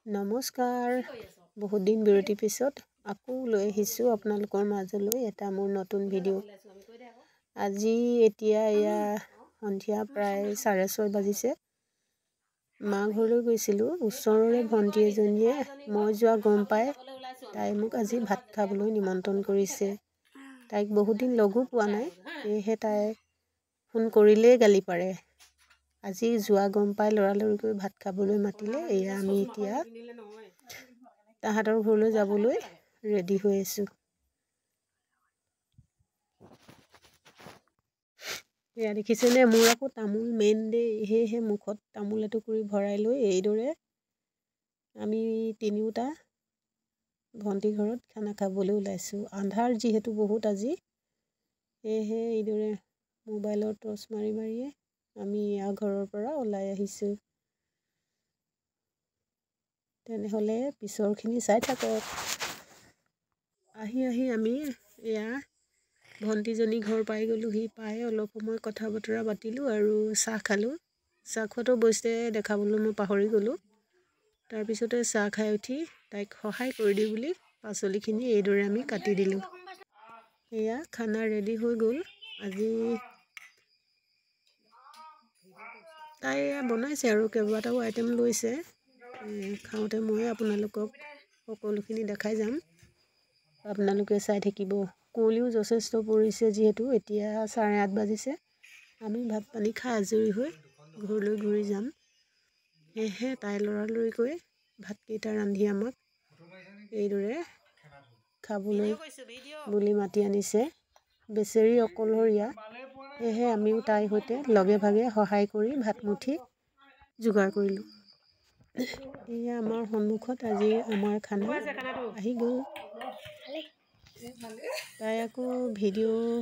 নমস্কাৰ বহুত দিন বিৰতি পিছত আকৌ লৈ আহিছোঁ আপোনালোকৰ মাজলৈ এটা মোৰ নতুন ভিডিঅ' আজি এতিয়া এয়া সন্ধিয়া প্ৰায় 6:30 বাজিছে মা ঘৰলৈ গৈছিলোঁ ওচৰৰে ভণ্টি এজনীয়ে মই যোৱা গম পাই তাই মোক আজি ভাত খাবলৈ নিমন্ত্ৰণ কৰিছে তাইক বহুত দিন লগো পোৱা নাই সেয়েহে তাই ফোন কৰিলেই গালি পাৰে আজি যোৱা গম পাই লৰালৰিকৈ ভাত খাবলৈ মাতিলে এয়া আমি এতিয়া তাহাঁতৰ ঘৰলৈ যাবলৈ ৰেডি হৈ আছোঁ এয়া দেখিছেনে মোৰ আকৌ তামোল মেইন দেই সেয়েহে মুখত তামোল এটুকুৰি ভৰাই লৈ এইদৰে আমি তিনিওটা ভণ্টি ঘৰত খানা খাবলৈ ওলাইছোঁ আন্ধাৰ যিহেতু বহুত আজি সেয়েহে এইদৰে মোবাইলৰ টৰ্চ মাৰি মাৰিয়ে আমি ইয়াৰ ঘৰৰ পৰা ওলাই আহিছোঁ তেনেহ'লে পিছৰখিনি চাই থাকক আহি আমি এয়া ভণ্টিজনী ঘৰ পাই গ'লোহি পাই অলপ সময় কথা বতৰা পাতিলোঁ আৰু চাহ খালোঁ চাহ খোৱাটো অৱশ্যে দেখাবলৈ মই পাহৰি গ'লোঁ তাৰপিছতে চাহ খাই উঠি তাইক সহায় কৰি দিওঁ বুলি পাচলিখিনি এইদৰে আমি কাটি দিলোঁ এয়া খানা ৰেডি হৈ গ'ল আজি তাই বনাইছে আৰু কেইবাটাও আইটেম লৈছে খাওঁতে মই আপোনালোকক সকলোখিনি দেখাই যাম আপোনালোকে চাই থাকিব কুঁৱলীও যথেষ্ট পৰিছে যিহেতু এতিয়া 8:30 বাজিছে আমি ভাত পানী খাই আজৰি হৈ ঘৰলৈ ঘূৰি যাম সেয়েহে তাই লৰালৰিকৈ ভাতকেইটা ৰান্ধি আমাক এইদৰে খাবলৈ বুলি মাতি আনিছে বেচেৰি অকলশৰীয়া সেয়েহে আমিও তাইৰ সৈতে লগে ভাগে সহায় কৰি ভাতমুঠি যোগাৰ কৰিলোঁ এয়া আমাৰ সন্মুখত আজি আমাৰ খানা আহি গ'ল তাই আকৌ ভিডিঅ'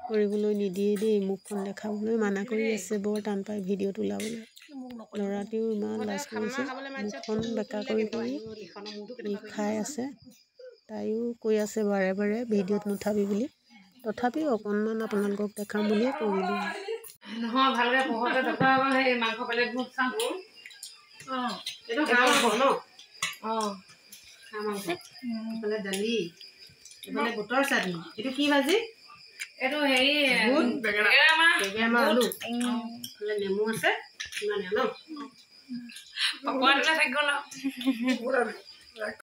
কৰিবলৈ নিদিয়ে দেই মুখখন দেখাবলৈ মানা কৰি আছে বৰ টান পায় ভিডিঅ'ত ওলাবলৈ ল'ৰাটিও ইমান লাজ কৰিছে মুখখন বেকা কৰি খাই আছে তাইও কৈ আছে বাৰে বাৰে ভিডিঅ'ত নুঠাবি বুলি তথাপিও অকণমান আপোনালোকক দেখাম বুলিয়ে কৰিলোঁ নহয় ভালকে পঢ়তে টকা সেই মাংস বেলেগ গুণ চাম এইটো হাঁহ মাংস ন হাঁহ মাংস এইফালে দালি এইফালে বুটৰ চাটনি এইটো কি ভাজি এইটো হেৰি বুট বেগেৰা আলু এইফালে নেমু আছে ইমানে ন পকোৱা দিলে থাকিব ন